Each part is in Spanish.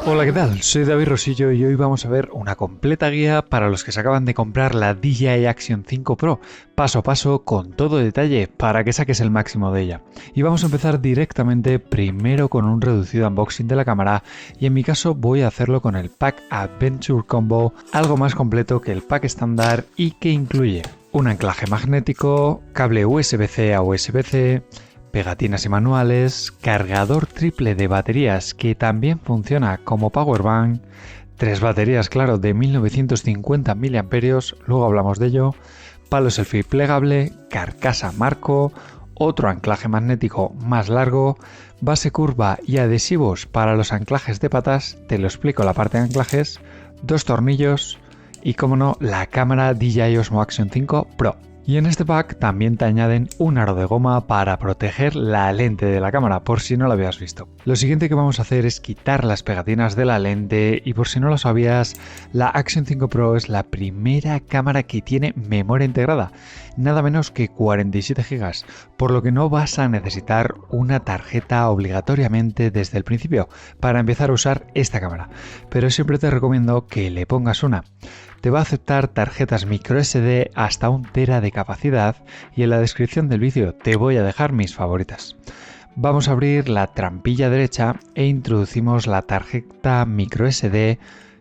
Hola, ¿qué tal? Soy David Rosillo y hoy vamos a ver una completa guía para los que se acaban de comprar la DJI Action 5 Pro, paso a paso con todo detalle para que saques el máximo de ella. Y vamos a empezar directamente primero con un reducido unboxing de la cámara y en mi caso voy a hacerlo con el Pack Adventure Combo, algo más completo que el pack estándar y que incluye un anclaje magnético, cable USB-C a USB-C, pegatinas y manuales, cargador triple de baterías que también funciona como powerbank, 3 baterías, claro, de 1950 mAh, luego hablamos de ello, palo selfie plegable, carcasa marco, otro anclaje magnético más largo, base curva y adhesivos para los anclajes de patas, te lo explico la parte de anclajes, 2 tornillos y, como no, la cámara DJI Osmo Action 5 Pro. Y en este pack también te añaden un aro de goma para proteger la lente de la cámara, por si no lo habías visto. Lo siguiente que vamos a hacer es quitar las pegatinas de la lente y, por si no lo sabías, la Action 5 Pro es la primera cámara que tiene memoria integrada, nada menos que 47 GB, por lo que no vas a necesitar una tarjeta obligatoriamente desde el principio para empezar a usar esta cámara, pero siempre te recomiendo que le pongas una. Te va a aceptar tarjetas microSD hasta 1 TB de capacidad y en la descripción del vídeo te voy a dejar mis favoritas. Vamos a abrir la trampilla derecha e introducimos la tarjeta microSD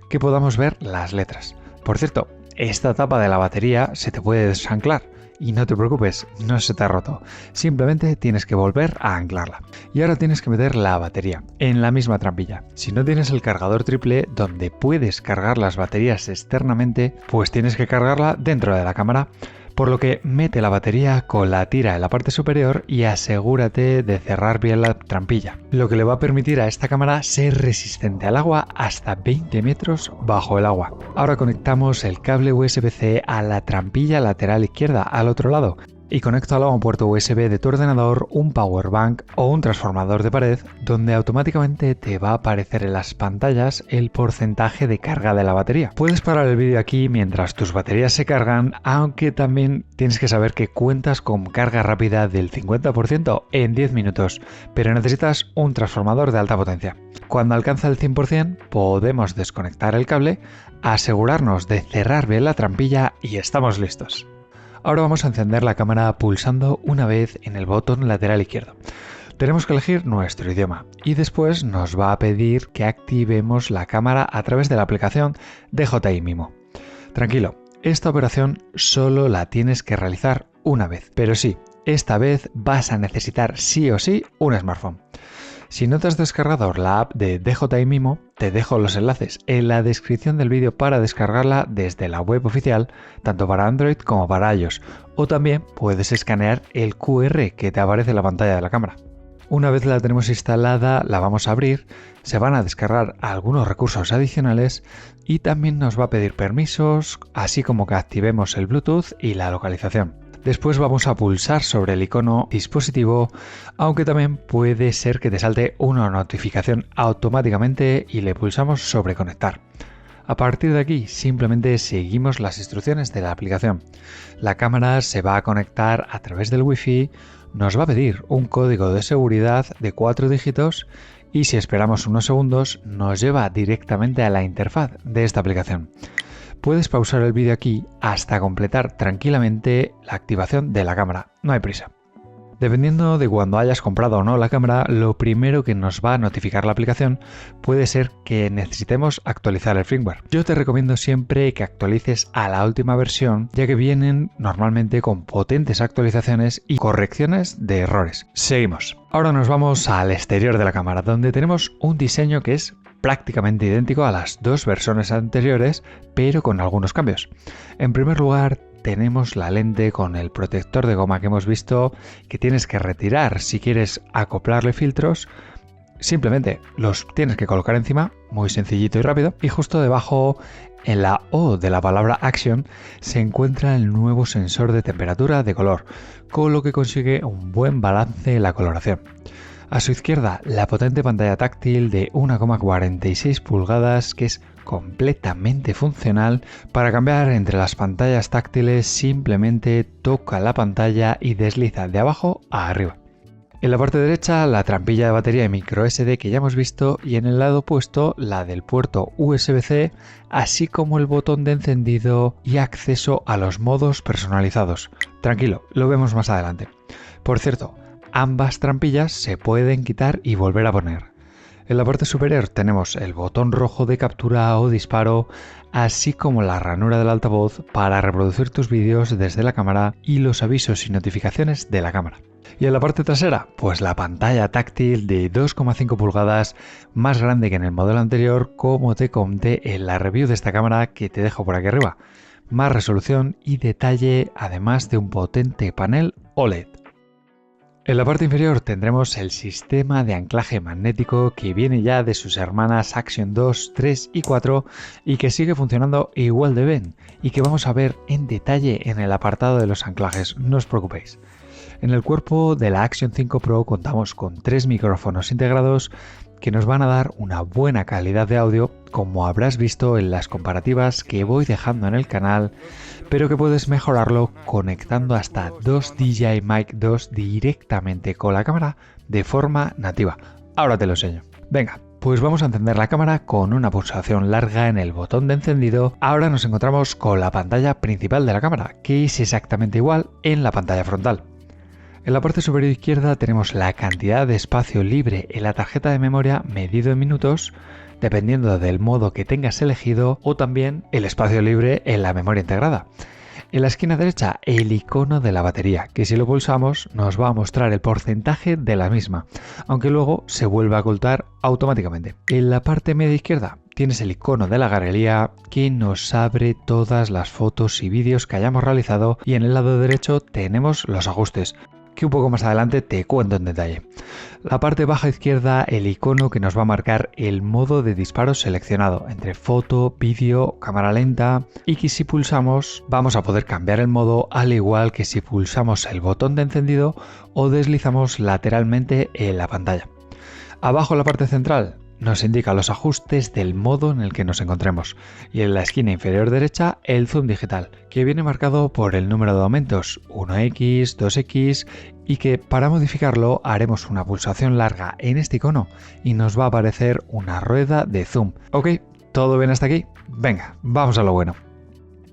que podamos ver las letras. Por cierto, esta tapa de la batería se te puede desanclar. Y no te preocupes, no se te ha roto, simplemente tienes que volver a anclarla. Y ahora tienes que meter la batería en la misma trampilla. Si no tienes el cargador triple donde puedes cargar las baterías externamente, pues tienes que cargarla dentro de la cámara. Por lo que mete la batería con la tira en la parte superior y asegúrate de cerrar bien la trampilla, lo que le va a permitir a esta cámara ser resistente al agua hasta 20 metros bajo el agua. Ahora conectamos el cable USB-C a la trampilla lateral izquierda al otro lado y conectalo a un puerto USB de tu ordenador, un powerbank o un transformador de pared, donde automáticamente te va a aparecer en las pantallas el porcentaje de carga de la batería. Puedes parar el vídeo aquí mientras tus baterías se cargan, aunque también tienes que saber que cuentas con carga rápida del 50% en 10 minutos, pero necesitas un transformador de alta potencia. Cuando alcanza el 100% podemos desconectar el cable, asegurarnos de cerrar bien la trampilla y estamos listos. Ahora vamos a encender la cámara pulsando una vez en el botón lateral izquierdo. Tenemos que elegir nuestro idioma y después nos va a pedir que activemos la cámara a través de la aplicación DJI Mimo. Tranquilo, esta operación solo la tienes que realizar una vez, pero sí, esta vez vas a necesitar sí o sí un smartphone. Si no te has descargado la app de DJI Mimo, te dejo los enlaces en la descripción del vídeo para descargarla desde la web oficial, tanto para Android como para iOS, o también puedes escanear el QR que te aparece en la pantalla de la cámara. Una vez la tenemos instalada, la vamos a abrir, se van a descargar algunos recursos adicionales y también nos va a pedir permisos, así como que activemos el Bluetooth y la localización. Después vamos a pulsar sobre el icono dispositivo, aunque también puede ser que te salte una notificación automáticamente y le pulsamos sobre conectar. A partir de aquí simplemente seguimos las instrucciones de la aplicación. La cámara se va a conectar a través del Wi-Fi, nos va a pedir un código de seguridad de 4 dígitos y si esperamos unos segundos nos lleva directamente a la interfaz de esta aplicación. Puedes pausar el vídeo aquí hasta completar tranquilamente la activación de la cámara, no hay prisa. Dependiendo de cuando hayas comprado o no la cámara, lo primero que nos va a notificar la aplicación puede ser que necesitemos actualizar el firmware. Yo te recomiendo siempre que actualices a la última versión, ya que vienen normalmente con potentes actualizaciones y correcciones de errores. Seguimos. Ahora nos vamos al exterior de la cámara, donde tenemos un diseño que es prácticamente idéntico a las dos versiones anteriores, pero con algunos cambios. En primer lugar, tenemos la lente con el protector de goma que hemos visto que tienes que retirar si quieres acoplarle filtros. Simplemente los tienes que colocar encima, muy sencillito y rápido, y justo debajo en la O de la palabra Action se encuentra el nuevo sensor de temperatura de color, con lo que consigue un buen balance en la coloración. A su izquierda, la potente pantalla táctil de 1,46 pulgadas que es completamente funcional. Para cambiar entre las pantallas táctiles simplemente toca la pantalla y desliza de abajo a arriba. En la parte derecha la trampilla de batería de micro SD que ya hemos visto y en el lado opuesto la del puerto USB-C, así como el botón de encendido y acceso a los modos personalizados. Tranquilo, lo vemos más adelante. Por cierto, ambas trampillas se pueden quitar y volver a poner. En la parte superior tenemos el botón rojo de captura o disparo, así como la ranura del altavoz para reproducir tus vídeos desde la cámara y los avisos y notificaciones de la cámara. Y en la parte trasera, pues la pantalla táctil de 2,5 pulgadas, más grande que en el modelo anterior, como te conté en la review de esta cámara que te dejo por aquí arriba. Más resolución y detalle, además de un potente panel OLED. En la parte inferior tendremos el sistema de anclaje magnético que viene ya de sus hermanas Action 2, 3 y 4 y que sigue funcionando igual de bien y que vamos a ver en detalle en el apartado de los anclajes, no os preocupéis. En el cuerpo de la Action 5 Pro contamos con 3 micrófonos integrados que nos van a dar una buena calidad de audio, como habrás visto en las comparativas que voy dejando en el canal, pero que puedes mejorarlo conectando hasta 2 DJI Mic 2 directamente con la cámara de forma nativa. Ahora te lo enseño. Venga, pues vamos a encender la cámara con una pulsación larga en el botón de encendido. Ahora nos encontramos con la pantalla principal de la cámara, que es exactamente igual en la pantalla frontal. En la parte superior izquierda tenemos la cantidad de espacio libre en la tarjeta de memoria medido en minutos, dependiendo del modo que tengas elegido, o también el espacio libre en la memoria integrada. En la esquina derecha, el icono de la batería, que si lo pulsamos nos va a mostrar el porcentaje de la misma, aunque luego se vuelve a ocultar automáticamente. En la parte media izquierda tienes el icono de la galería que nos abre todas las fotos y vídeos que hayamos realizado, y en el lado derecho tenemos los ajustes, que un poco más adelante te cuento en detalle. La parte baja izquierda, el icono que nos va a marcar el modo de disparo seleccionado entre foto, vídeo, cámara lenta, y que si pulsamos vamos a poder cambiar el modo, al igual que si pulsamos el botón de encendido o deslizamos lateralmente en la pantalla. Abajo en la parte central nos indica los ajustes del modo en el que nos encontremos, y en la esquina inferior derecha el zoom digital, que viene marcado por el número de aumentos 1x, 2x, y que para modificarlo haremos una pulsación larga en este icono y nos va a aparecer una rueda de zoom. Ok, ¿todo bien hasta aquí? Venga, vamos a lo bueno.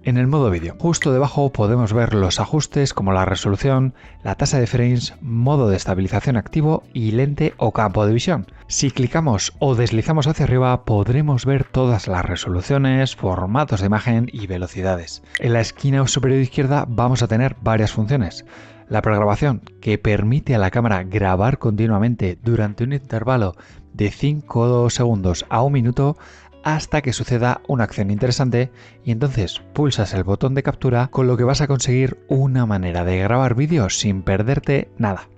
En el modo vídeo, justo debajo podemos ver los ajustes como la resolución, la tasa de frames, modo de estabilización activo y lente o campo de visión. Si clicamos o deslizamos hacia arriba podremos ver todas las resoluciones, formatos de imagen y velocidades. En la esquina superior izquierda vamos a tener varias funciones. La pregrabación, que permite a la cámara grabar continuamente durante un intervalo de 5 segundos a 1 minuto, hasta que suceda una acción interesante, y entonces pulsas el botón de captura, con lo que vas a conseguir una manera de grabar vídeos sin perderte nada.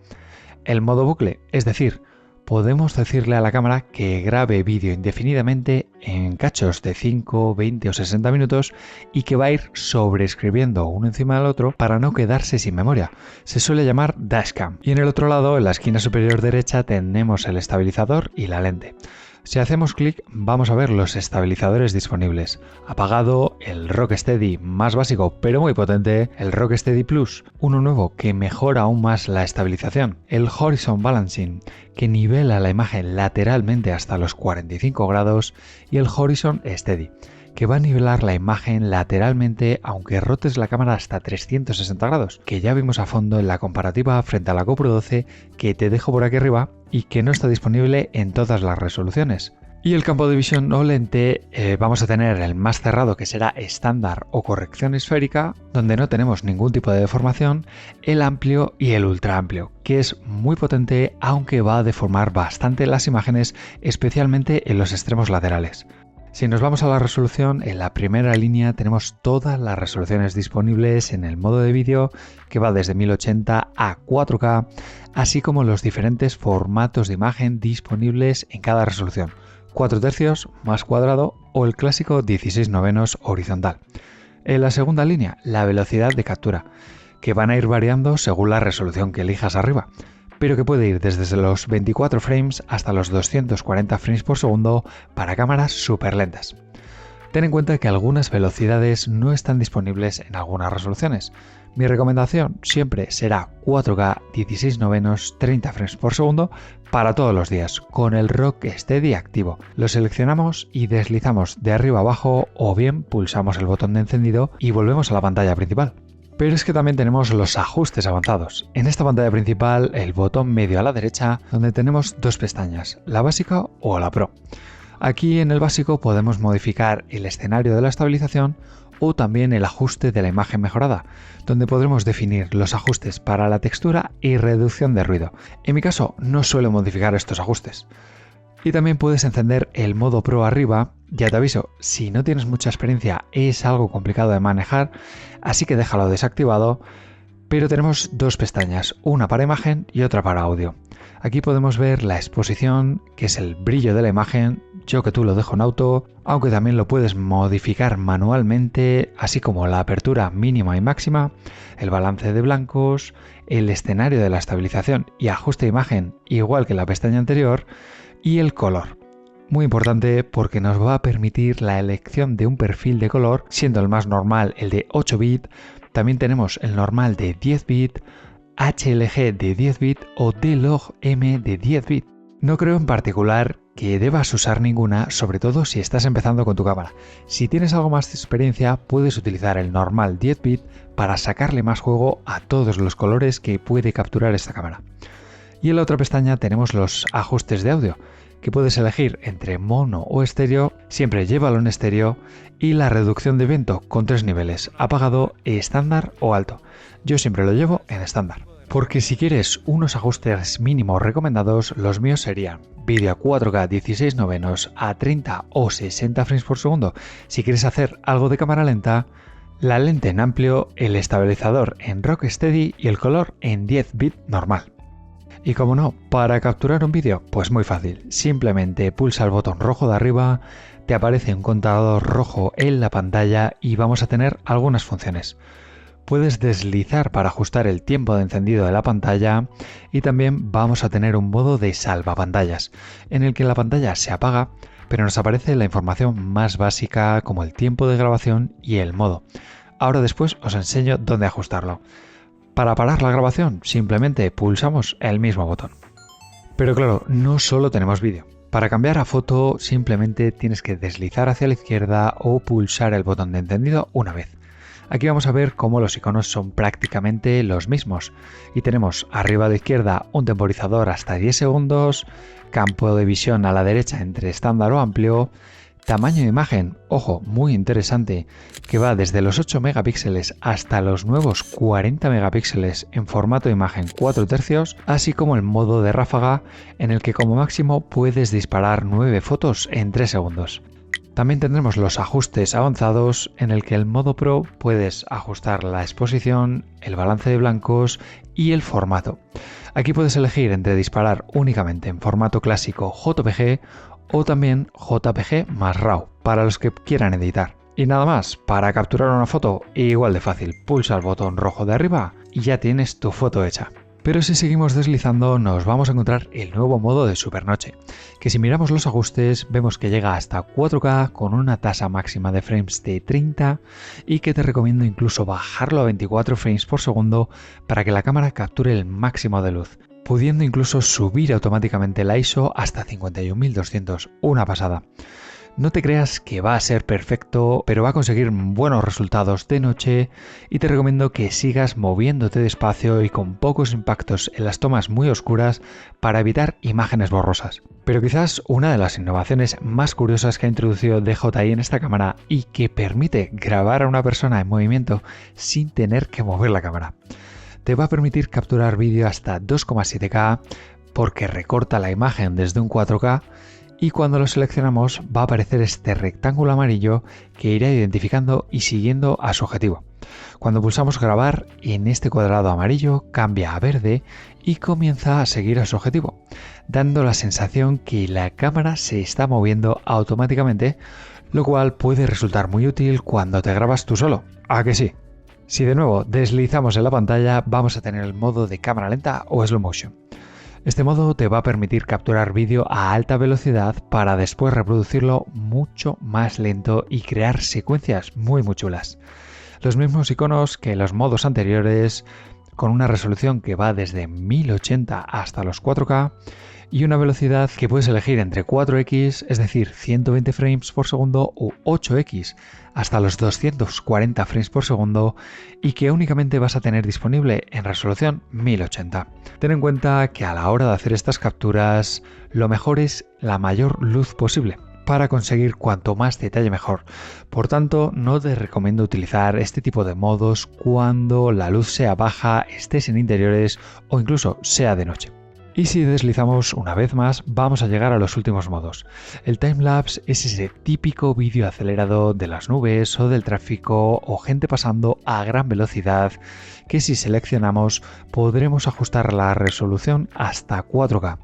El modo bucle, es decir, podemos decirle a la cámara que grabe vídeo indefinidamente en cachos de 5, 20 o 60 minutos y que va a ir sobreescribiendo uno encima del otro para no quedarse sin memoria. Se suele llamar dashcam. Y en el otro lado, en la esquina superior derecha, tenemos el estabilizador y la lente. Si hacemos clic vamos a ver los estabilizadores disponibles. Apagado, el Rocksteady más básico pero muy potente, el Rocksteady Plus, uno nuevo que mejora aún más la estabilización, el Horizon Balancing, que nivela la imagen lateralmente hasta los 45 grados, y el Horizon Steady, que va a nivelar la imagen lateralmente aunque rotes la cámara hasta 360 grados, que ya vimos a fondo en la comparativa frente a la GoPro 12 que te dejo por aquí arriba y que no está disponible en todas las resoluciones. Y el campo de visión o lente vamos a tener el más cerrado, que será estándar o corrección esférica, donde no tenemos ningún tipo de deformación, el amplio y el ultra amplio, que es muy potente aunque va a deformar bastante las imágenes, especialmente en los extremos laterales. Si nos vamos a la resolución, en la primera línea tenemos todas las resoluciones disponibles en el modo de vídeo, que va desde 1080 a 4K, así como los diferentes formatos de imagen disponibles en cada resolución: 4 tercios, más cuadrado o el clásico 16/9 horizontal. En la segunda línea, la velocidad de captura, que van a ir variando según la resolución que elijas arriba, pero que puede ir desde los 24 frames hasta los 240 frames por segundo para cámaras súper lentas. Ten en cuenta que algunas velocidades no están disponibles en algunas resoluciones. Mi recomendación siempre será 4K 16 novenos 30 frames por segundo para todos los días, con el Rocksteady activo. Lo seleccionamos y deslizamos de arriba a abajo o bien pulsamos el botón de encendido y volvemos a la pantalla principal. Pero es que también tenemos los ajustes avanzados. En esta pantalla principal, el botón medio a la derecha, donde tenemos dos pestañas, la básica o la Pro. Aquí en el básico podemos modificar el escenario de la estabilización o también el ajuste de la imagen mejorada, donde podremos definir los ajustes para la textura y reducción de ruido. En mi caso no suelo modificar estos ajustes. Y también puedes encender el modo Pro arriba. Ya te aviso, si no tienes mucha experiencia es algo complicado de manejar, así que déjalo desactivado, pero tenemos dos pestañas, una para imagen y otra para audio. Aquí podemos ver la exposición, que es el brillo de la imagen, yo que tú lo dejo en auto, aunque también lo puedes modificar manualmente, así como la apertura mínima y máxima, el balance de blancos, el escenario de la estabilización y ajuste de imagen, igual que en la pestaña anterior, y el color. Muy importante porque nos va a permitir la elección de un perfil de color, siendo el más normal el de 8 bit, también tenemos el normal de 10 bit, HLG de 10 bit o D-Log-M de 10 bit. No creo en particular que debas usar ninguna, sobre todo si estás empezando con tu cámara. Si tienes algo más de experiencia, puedes utilizar el normal 10 bit para sacarle más juego a todos los colores que puede capturar esta cámara. Y en la otra pestaña tenemos los ajustes de audio, que puedes elegir entre mono o estéreo, siempre llévalo en estéreo, y la reducción de viento con 3 niveles, apagado, estándar o alto. Yo siempre lo llevo en estándar. Porque si quieres unos ajustes mínimos recomendados, los míos serían vídeo a 4K 16 novenos a 30 o 60 frames por segundo. Si quieres hacer algo de cámara lenta, la lente en amplio, el estabilizador en Rocksteady y el color en 10 bit normal. Y como no, para capturar un vídeo, pues muy fácil. Simplemente pulsa el botón rojo de arriba, te aparece un contador rojo en la pantalla y vamos a tener algunas funciones. Puedes deslizar para ajustar el tiempo de encendido de la pantalla y también vamos a tener un modo de salvapantallas, en el que la pantalla se apaga, pero nos aparece la información más básica como el tiempo de grabación y el modo. Ahora después os enseño dónde ajustarlo. Para parar la grabación, simplemente pulsamos el mismo botón. Pero claro, no solo tenemos vídeo. Para cambiar a foto, simplemente tienes que deslizar hacia la izquierda o pulsar el botón de encendido una vez. Aquí vamos a ver cómo los iconos son prácticamente los mismos. Y tenemos arriba a la izquierda un temporizador hasta 10 segundos, campo de visión a la derecha entre estándar o amplio, tamaño de imagen, ojo, muy interesante, que va desde los 8 megapíxeles hasta los nuevos 40 megapíxeles en formato de imagen 4/3, así como el modo de ráfaga en el que como máximo puedes disparar 9 fotos en 3 segundos. También tendremos los ajustes avanzados en el que el modo Pro puedes ajustar la exposición, el balance de blancos y el formato. Aquí puedes elegir entre disparar únicamente en formato clásico JPG o también JPG más RAW para los que quieran editar. Y nada más, para capturar una foto igual de fácil, pulsa el botón rojo de arriba y ya tienes tu foto hecha. Pero si seguimos deslizando nos vamos a encontrar el nuevo modo de supernoche, que si miramos los ajustes vemos que llega hasta 4K con una tasa máxima de frames de 30 y que te recomiendo incluso bajarlo a 24 frames por segundo para que la cámara capture el máximo de luz, pudiendo incluso subir automáticamente la ISO hasta 51200, una pasada. No te creas que va a ser perfecto, pero va a conseguir buenos resultados de noche y te recomiendo que sigas moviéndote despacio y con pocos impactos en las tomas muy oscuras para evitar imágenes borrosas. Pero quizás una de las innovaciones más curiosas que ha introducido DJI en esta cámara y que permite grabar a una persona en movimiento sin tener que mover la cámara. Te va a permitir capturar vídeo hasta 2,7K porque recorta la imagen desde un 4K y cuando lo seleccionamos va a aparecer este rectángulo amarillo que irá identificando y siguiendo a su objetivo. Cuando pulsamos grabar, en este cuadrado amarillo cambia a verde y comienza a seguir a su objetivo, dando la sensación que la cámara se está moviendo automáticamente, lo cual puede resultar muy útil cuando te grabas tú solo. ¿A que sí? Si de nuevo deslizamos en la pantalla, vamos a tener el modo de cámara lenta o slow motion. Este modo te va a permitir capturar vídeo a alta velocidad para después reproducirlo mucho más lento y crear secuencias muy chulas. Los mismos iconos que los modos anteriores, con una resolución que va desde 1080 hasta los 4K y una velocidad que puedes elegir entre 4x, es decir, 120 frames por segundo, u 8x, hasta los 240 frames por segundo, y que únicamente vas a tener disponible en resolución 1080. Ten en cuenta que a la hora de hacer estas capturas, lo mejor es la mayor luz posible, para conseguir cuanto más detalle mejor. Por tanto, no te recomiendo utilizar este tipo de modos cuando la luz sea baja, estés en interiores o incluso sea de noche. Y si deslizamos una vez más, vamos a llegar a los últimos modos. El timelapse es ese típico vídeo acelerado de las nubes o del tráfico o gente pasando a gran velocidad que si seleccionamos podremos ajustar la resolución hasta 4K.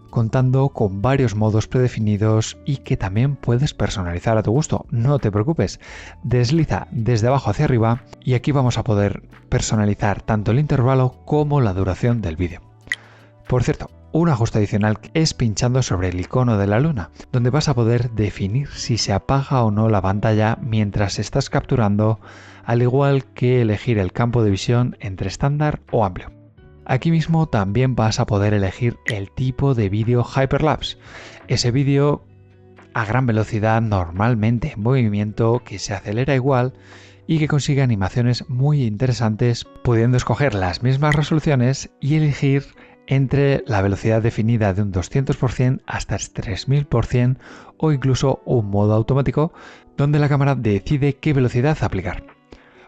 Contando con varios modos predefinidos y que también puedes personalizar a tu gusto. No te preocupes, desliza desde abajo hacia arriba y aquí vamos a poder personalizar tanto el intervalo como la duración del vídeo. Por cierto, un ajuste adicional es pinchando sobre el icono de la luna, donde vas a poder definir si se apaga o no la pantalla mientras estás capturando, al igual que elegir el campo de visión entre estándar o amplio. Aquí mismo también vas a poder elegir el tipo de vídeo hyperlapse, ese vídeo a gran velocidad normalmente en movimiento que se acelera igual y que consigue animaciones muy interesantes, pudiendo escoger las mismas resoluciones y elegir entre la velocidad definida de un 200% hasta 3000% o incluso un modo automático donde la cámara decide qué velocidad aplicar.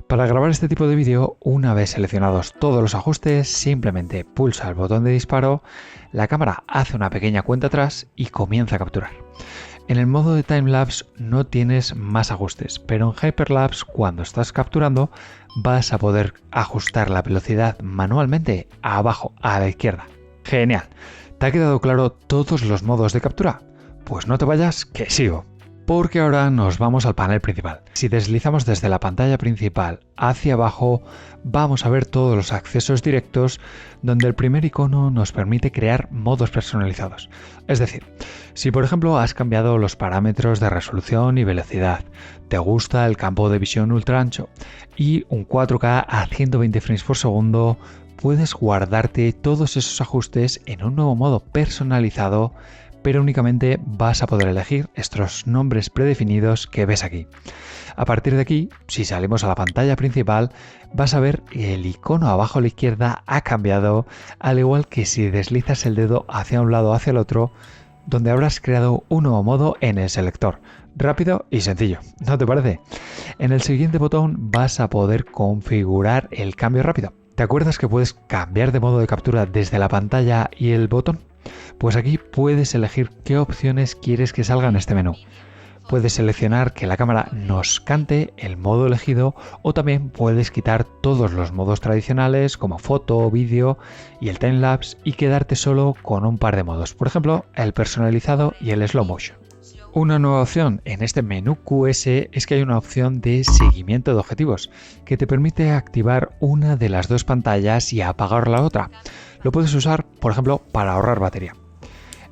Para grabar este tipo de vídeo, una vez seleccionados todos los ajustes, simplemente pulsa el botón de disparo, la cámara hace una pequeña cuenta atrás y comienza a capturar. En el modo de timelapse no tienes más ajustes, pero en hyperlapse, cuando estás capturando, vas a poder ajustar la velocidad manualmente abajo, a la izquierda. Genial. ¿Te ha quedado claro todos los modos de captura? Pues no te vayas, que sigo. Porque ahora nos vamos al panel principal. Si deslizamos desde la pantalla principal hacia abajo, vamos a ver todos los accesos directos, donde el primer icono nos permite crear modos personalizados. Es decir, si por ejemplo has cambiado los parámetros de resolución y velocidad, te gusta el campo de visión ultra ancho y un 4K a 120 frames por segundo, puedes guardarte todos esos ajustes en un nuevo modo personalizado, pero únicamente vas a poder elegir estos nombres predefinidos que ves aquí. A partir de aquí, si salimos a la pantalla principal, vas a ver que el icono abajo a la izquierda ha cambiado, al igual que si deslizas el dedo hacia un lado o hacia el otro, donde habrás creado un nuevo modo en el selector. Rápido y sencillo, ¿no te parece? En el siguiente botón vas a poder configurar el cambio rápido. ¿Te acuerdas que puedes cambiar de modo de captura desde la pantalla y el botón? Pues aquí puedes elegir qué opciones quieres que salgan en este menú. Puedes seleccionar que la cámara nos cante el modo elegido o también puedes quitar todos los modos tradicionales como foto, vídeo y el timelapse y quedarte solo con un par de modos, por ejemplo el personalizado y el slow motion. Una nueva opción en este menú QS es que hay una opción de seguimiento de objetivos que te permite activar una de las dos pantallas y apagar la otra. Lo puedes usar, por ejemplo, para ahorrar batería.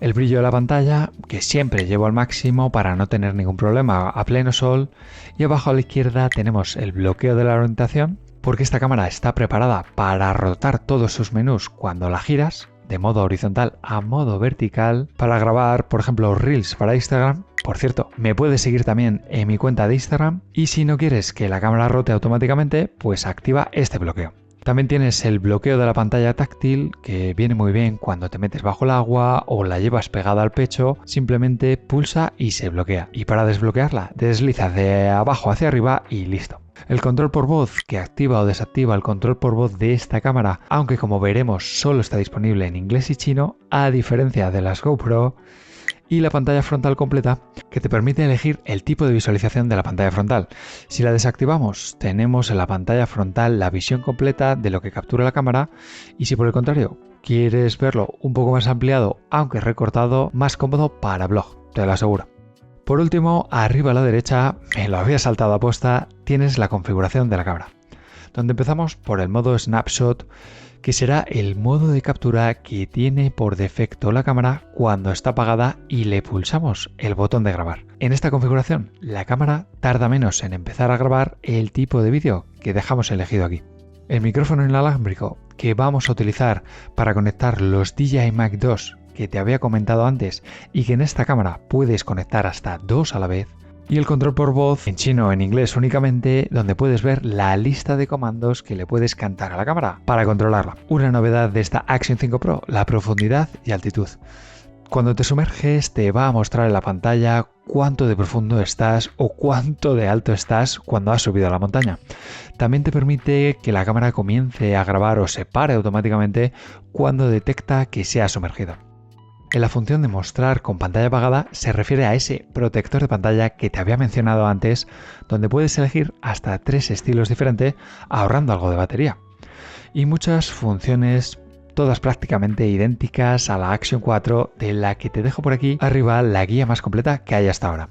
El brillo de la pantalla, que siempre llevo al máximo para no tener ningún problema a pleno sol, y abajo a la izquierda tenemos el bloqueo de la orientación, porque esta cámara está preparada para rotar todos sus menús cuando la giras, de modo horizontal a modo vertical, para grabar, por ejemplo, Reels para Instagram. Por cierto, me puedes seguir también en mi cuenta de Instagram, y si no quieres que la cámara rote automáticamente, pues activa este bloqueo. También tienes el bloqueo de la pantalla táctil, que viene muy bien cuando te metes bajo el agua o la llevas pegada al pecho, simplemente pulsa y se bloquea. Y para desbloquearla, desliza de abajo hacia arriba y listo. El control por voz, que activa o desactiva el control por voz de esta cámara, aunque como veremos solo está disponible en inglés y chino, a diferencia de las GoPro. Y la pantalla frontal completa, que te permite elegir el tipo de visualización de la pantalla frontal. Si la desactivamos, tenemos en la pantalla frontal la visión completa de lo que captura la cámara, y si por el contrario quieres verlo un poco más ampliado, aunque recortado, más cómodo para blog, te lo aseguro. Por último, arriba a la derecha, me lo había saltado a posta, tienes la configuración de la cámara, donde empezamos por el modo Snapshot, que será el modo de captura que tiene por defecto la cámara cuando está apagada y le pulsamos el botón de grabar. En esta configuración, la cámara tarda menos en empezar a grabar el tipo de vídeo que dejamos elegido aquí. El micrófono inalámbrico que vamos a utilizar para conectar los DJI Mic 2 que te había comentado antes y que en esta cámara puedes conectar hasta 2 a la vez, y el control por voz en chino o en inglés únicamente, donde puedes ver la lista de comandos que le puedes cantar a la cámara para controlarla. Una novedad de esta Action 5 Pro, la profundidad y altitud. Cuando te sumerges te va a mostrar en la pantalla cuánto de profundo estás o cuánto de alto estás cuando has subido a la montaña. También te permite que la cámara comience a grabar o se pare automáticamente cuando detecta que se ha sumergido. En la función de mostrar con pantalla apagada se refiere a ese protector de pantalla que te había mencionado antes, donde puedes elegir hasta 3 estilos diferentes ahorrando algo de batería. Y muchas funciones, todas prácticamente idénticas a la Action 4, de la que te dejo por aquí arriba la guía más completa que hay hasta ahora.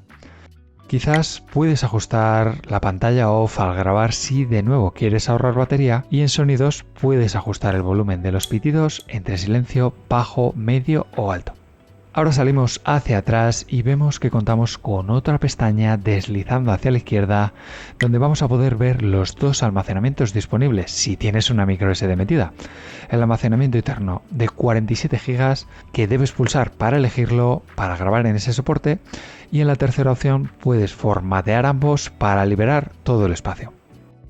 Quizás puedes ajustar la pantalla off al grabar si de nuevo quieres ahorrar batería, y en sonidos puedes ajustar el volumen de los pitidos entre silencio, bajo, medio o alto. Ahora salimos hacia atrás y vemos que contamos con otra pestaña deslizando hacia la izquierda, donde vamos a poder ver los 2 almacenamientos disponibles si tienes una microSD metida. El almacenamiento interno de 47 GB que debes pulsar para elegirlo para grabar en ese soporte, y en la tercera opción puedes formatear ambos para liberar todo el espacio.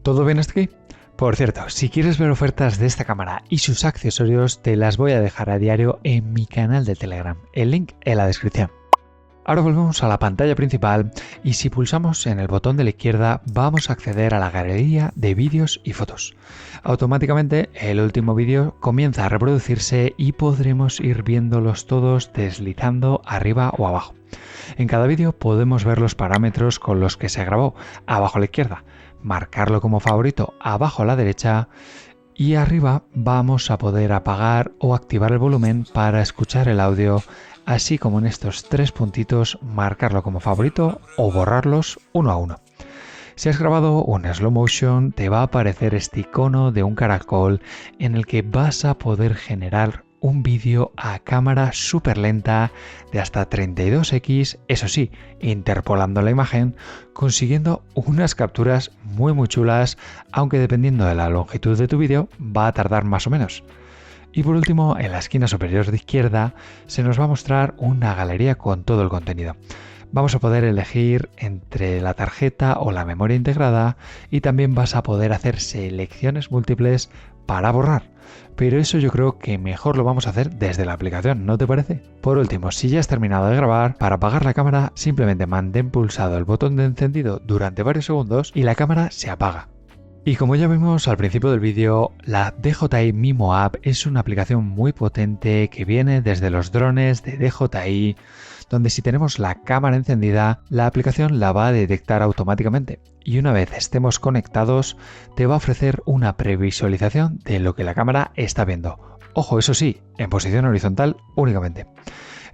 ¿Todo bien hasta aquí? Por cierto, si quieres ver ofertas de esta cámara y sus accesorios, te las voy a dejar a diario en mi canal de Telegram, el link en la descripción. Ahora volvemos a la pantalla principal y si pulsamos en el botón de la izquierda vamos a acceder a la galería de vídeos y fotos. Automáticamente el último vídeo comienza a reproducirse y podremos ir viéndolos todos deslizando arriba o abajo. En cada vídeo podemos ver los parámetros con los que se grabó, abajo a la izquierda, marcarlo como favorito abajo a la derecha, y arriba vamos a poder apagar o activar el volumen para escuchar el audio, así como en estos 3 puntitos marcarlo como favorito o borrarlos uno a uno. Si has grabado un slow motion te va a aparecer este icono de un caracol en el que vas a poder generar un vídeo a cámara súper lenta de hasta 32x, eso sí, interpolando la imagen, consiguiendo unas capturas muy chulas, aunque dependiendo de la longitud de tu vídeo va a tardar más o menos. Y por último, en la esquina superior de izquierda se nos va a mostrar una galería con todo el contenido. Vamos a poder elegir entre la tarjeta o la memoria integrada, y también vas a poder hacer selecciones múltiples para borrar. Pero eso yo creo que mejor lo vamos a hacer desde la aplicación, ¿no te parece? Por último, si ya has terminado de grabar, para apagar la cámara simplemente mantén pulsado el botón de encendido durante varios segundos y la cámara se apaga. Y como ya vimos al principio del vídeo, la DJI Mimo App es una aplicación muy potente que viene desde los drones de DJI, donde si tenemos la cámara encendida, la aplicación la va a detectar automáticamente, y una vez estemos conectados te va a ofrecer una previsualización de lo que la cámara está viendo. Ojo, eso sí, en posición horizontal únicamente.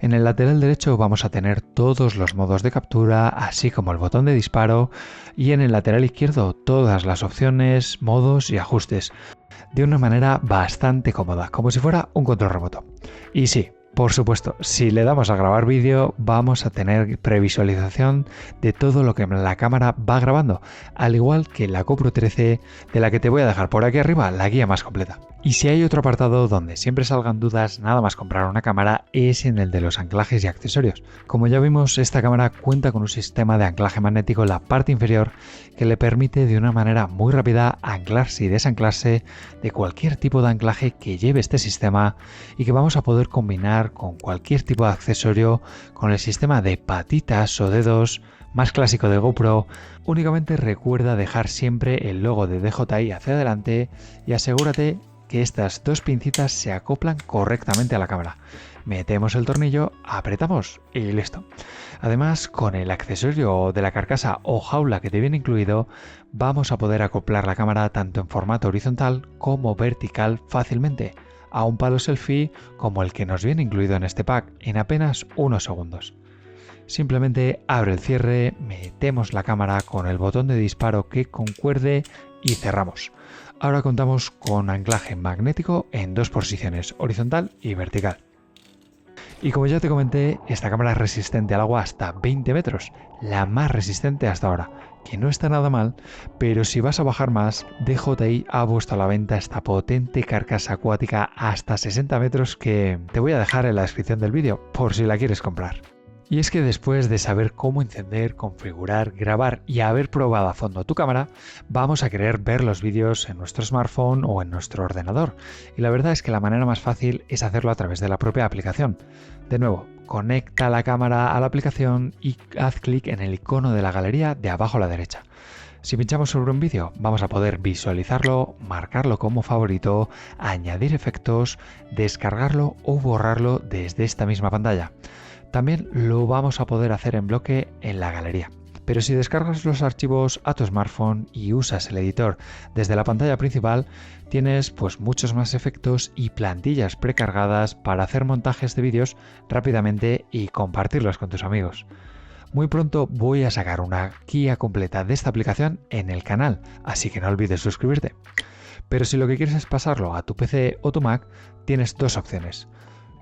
En el lateral derecho vamos a tener todos los modos de captura, así como el botón de disparo, y en el lateral izquierdo todas las opciones, modos y ajustes, de una manera bastante cómoda, como si fuera un control remoto. Y sí, por supuesto, si le damos a grabar vídeo vamos a tener previsualización de todo lo que la cámara va grabando, al igual que la GoPro 13, de la que te voy a dejar por aquí arriba la guía más completa. Y si hay otro apartado donde siempre salgan dudas nada más comprar una cámara, es en el de los anclajes y accesorios. Como ya vimos, esta cámara cuenta con un sistema de anclaje magnético en la parte inferior que le permite de una manera muy rápida anclarse y desanclarse de cualquier tipo de anclaje que lleve este sistema, y que vamos a poder combinar con cualquier tipo de accesorio con el sistema de patitas o dedos más clásico de GoPro. Únicamente recuerda dejar siempre el logo de DJI hacia adelante y asegúrate que estas 2 pincitas se acoplan correctamente a la cámara. Metemos el tornillo, apretamos y listo. Además, con el accesorio de la carcasa o jaula que te viene incluido, vamos a poder acoplar la cámara tanto en formato horizontal como vertical fácilmente, a un palo selfie como el que nos viene incluido en este pack en apenas unos segundos. Simplemente abre el cierre, metemos la cámara con el botón de disparo que concuerde y cerramos. Ahora contamos con anclaje magnético en 2 posiciones, horizontal y vertical. Y como ya te comenté, esta cámara es resistente al agua hasta 20 metros, la más resistente hasta ahora, que no está nada mal, pero si vas a bajar más, DJI ha puesto a la venta esta potente carcasa acuática hasta 60 metros que te voy a dejar en la descripción del vídeo, por si la quieres comprar. Y es que después de saber cómo encender, configurar, grabar y haber probado a fondo tu cámara, vamos a querer ver los vídeos en nuestro smartphone o en nuestro ordenador. Y la verdad es que la manera más fácil es hacerlo a través de la propia aplicación. De nuevo, conecta la cámara a la aplicación y haz clic en el icono de la galería de abajo a la derecha. Si pinchamos sobre un vídeo, vamos a poder visualizarlo, marcarlo como favorito, añadir efectos, descargarlo o borrarlo desde esta misma pantalla. También lo vamos a poder hacer en bloque en la galería. Pero si descargas los archivos a tu smartphone y usas el editor desde la pantalla principal, tienes pues muchos más efectos y plantillas precargadas para hacer montajes de vídeos rápidamente y compartirlos con tus amigos. Muy pronto voy a sacar una guía completa de esta aplicación en el canal, así que no olvides suscribirte. Pero si lo que quieres es pasarlo a tu PC o tu Mac, tienes dos opciones.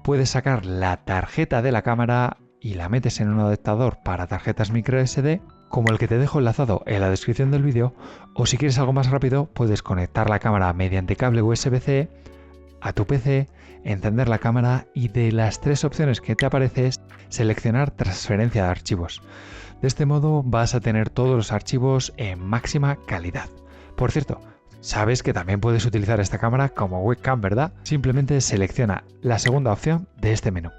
Puedes sacar la tarjeta de la cámara y la metes en un adaptador para tarjetas microSD, como el que te dejo enlazado en la descripción del vídeo, o si quieres algo más rápido, puedes conectar la cámara mediante cable USB-C a tu PC, encender la cámara y de las tres opciones que te aparecen, seleccionar transferencia de archivos. De este modo vas a tener todos los archivos en máxima calidad. Por cierto, sabes que también puedes utilizar esta cámara como webcam, ¿verdad? Simplemente selecciona la segunda opción de este menú.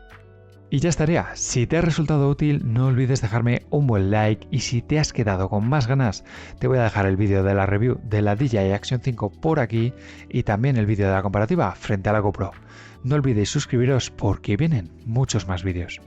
Y ya estaría. Si te ha resultado útil, no olvides dejarme un buen like y si te has quedado con más ganas, te voy a dejar el vídeo de la review de la DJI Action 5 por aquí y también el vídeo de la comparativa frente a la GoPro. No olvidéis suscribiros porque vienen muchos más vídeos.